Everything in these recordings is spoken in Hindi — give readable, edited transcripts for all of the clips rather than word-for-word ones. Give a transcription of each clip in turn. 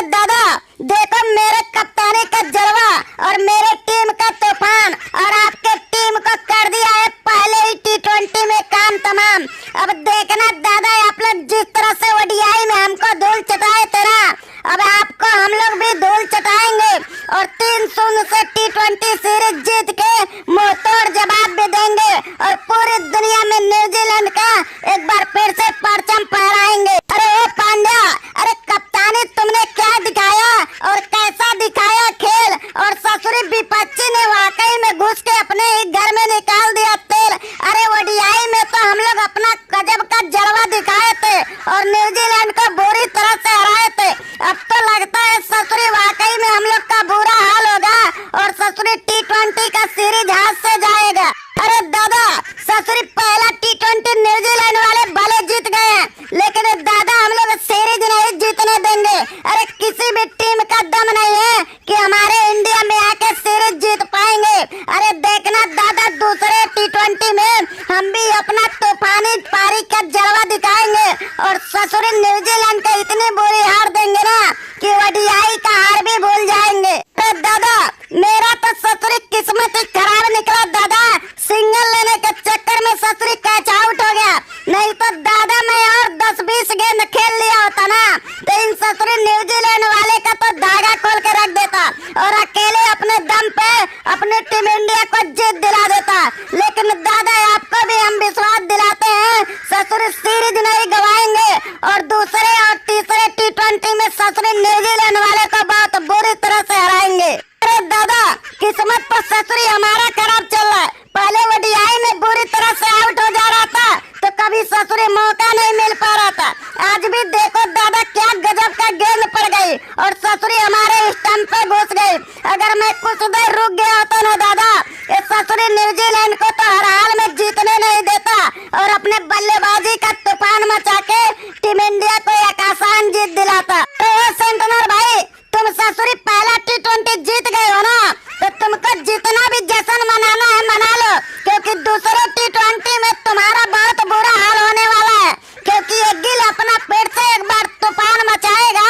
दादा देखो मेरे कप्तानी का जलवा और मेरे टीम का तूफान, और आपके टीम को कर दिया है पहले ही T20 में काम तमाम। अब देखना दादा आप लोग जिस तरह से ओडीआई में हमको धूल चटाए तेरा, अब आपको हम लोग भी धूल चटाएंगे और 3-0 से T20 सीरीज जीत के मुंहतोड़ जवाब भी देंगे और पूरी दुनिया में न्यूजीलैंड का एक बार फिर से परचम फहराएंगे। अरे ओ पांड्या, अरे कप्तानी तुमने क्या दिखाया और कैसा दिखाया खेल, और ससुरी विपक्षी ने वाकई में घुस के अपने ही घर में निकाल दिया तेल। अरे ओडीआई में तो हम लोग अपना गजब का जलवा दिखाए थे और न्यूजीलैंड को बुरी तरह से हराए थे। अब तो लगता है ससुरी वाकई में हम लोग का बुरा हाल होगा और ससुरी T20 का सीरीज हाथ से जाएगा। अरे दादा ससुरी पहला T20 न्यूजीलैंड वाले भले जीत गए हैं, लेकिन दादा हम लोग सीरीज नहीं जीतने देंगे। अरे किसी भी टीम का दम नहीं है कि हमारे इंडिया में आके सीरीज जीत पाएंगे। अरे देखना दादा दूसरे T20 में हम भी अपना तूफानी पारी का जलवा दिखाएंगे और ससुरी न्यूजीलैंड को इतनी बुरी हार देंगे ना कि ओडीआई का हार भी भूल जाएंगे। अरे दादा मेरा तो ससुरी किस्मत ही खराब निकला दादा, सिंगल लेने के चक्कर में ससुरी कैच आउट हो गया, नहीं तो दादा मैं और 10-20 गेंद खेल लिया होता ना तो इन ससुरी न्यूजीलैंड वाले का तो धागा खोल के रख देता और अकेले अपने दम पे अपनी टीम इंडिया को जीत दिला देता। लेकिन दादा आपको भी हम विश्वास दिलाते हैं ससुरी सीरीज नहीं गवाएंगे और दूसरे और तीसरे T20 में ससुरी न्यूजीलैंड वाले को बहुत बुरी तरह से हराएंगे। अरे दादा किस्मत पर ससुरी हमारा खराब चल रहा है, पहले ओडीआई में बुरी तरह से आउट हो जा रहा था तो कभी ससुरी मौका नहीं मिल पा रहा था। आज भी देखो दादा क्या गजब का गेंद पड़ गई और ससुरी हमारे स्टंप पे घुस गई। अगर मैं कुछ देर रुक गया होता ना दादा इस ससुरी न्यूजीलैंड को तो हर हाल में जीतने नहीं देता और अपने बल्लेबाजी का तूफान मचा के टीम इंडिया को एक आसान जीत दिलाता। तो सेंटनर भाई तुम ससुरी पहला T20 जीत गए हो ना तो तुमको जितना भी जश्न मनाना है मना लो, क्योंकि दूसरे T20 में तुम्हारा बहुत बुरा हाल होने वाला है, क्योंकि ये गिल अपना पेट से एक बार तूफान मचाएगा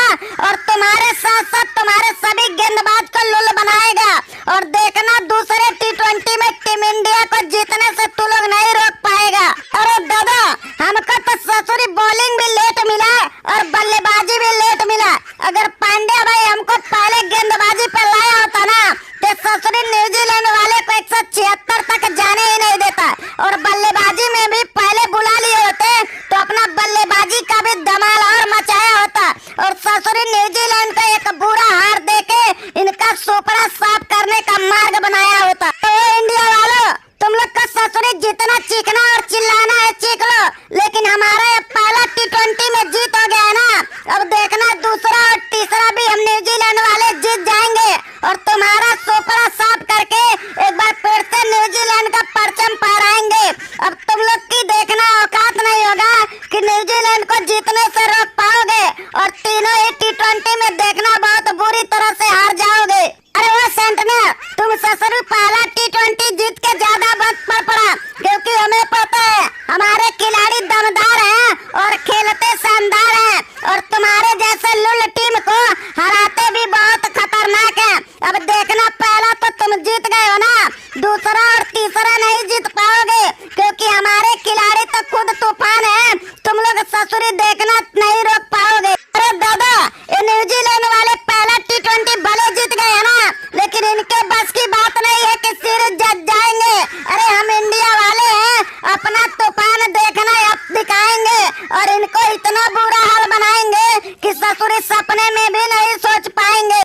और तुम्हारे साथ साथ तुम्हारे सभी गेंदबाज को लुल बनाएगा। और देखना दूसरे T20 में टीम इंडिया को जीतने से तू लोग नहीं रोक पाएगा। अरे दादा हमको तो ससुरी बॉलिंग भी लेट मिला और बल्लेबाजी भी लेट मिला, अगर पांड्या भाई हमको पहले गेंदबाजी पे लाया होता ना तो ससुरी न्यूजीलैंड वाले को 176 तक जाने ही नहीं देता और बल्लेबाजी में भी पहले बुला लिए होते तो अपना बल्लेबाजी का भी धमाल और मचाया होता और ससुरी न्यूजीलैंड को एक बुरा हार देके इनका सोपड़ा साफ करने का मार्ग बनाया होता। तो इंडिया वालों तुम लोग का ससुरी जितना चीखना और चिल्लाना है चीख लो, लेकिन हमारा ये पहला T20 में जीत हो गया है ना, अब देखना दूसरा और तीसरा भी हम न्यूजीलैंड वाले जीत जाएंगे और तुम्हारा सोपड़ा साफ करके एक बार फिर से न्यूजीलैंड का परचम फहराएंगे। अब तुम लोग की देखना औकात नहीं होगा कि न्यूजीलैंड को जीतने से रोक पाओगे और तीनों ही T20 में देखना बहुत बुरी तरह से हार जाओगे। अरे वो सेंटनर तुम ससुरी पहला T20 जीत के ज्यादा मत पड़ा, क्योंकि हमें पता है हमारे खिलाड़ी दमदार हैं और खेलते शानदार हैं और तुम्हारे जैसे लुल टीम को हराते भी बहुत खतरनाक है। अब देखना पहला तो तुम जीत गए हो ना, दूसरा और तीसरा नहीं जीत पाओगे क्योंकि हमारे खिलाड़ी तो खुद तूफान है, तुम लोग ससुरी देखना नहीं रोक पाओगे। अरे दादा ये न्यूजीलैंड वाले पहला T20 भले जीत गए है ना, लेकिन इनके बस की बात नहीं है कि सीरीज जीत जाएंगे। अरे हम इंडिया वाले हैं, अपना तूफान देखना अब दिखाएंगे और इनको इतना बुरा हाल बनाएंगे कि ससुरी सपने में भी नहीं सोच पाएंगे।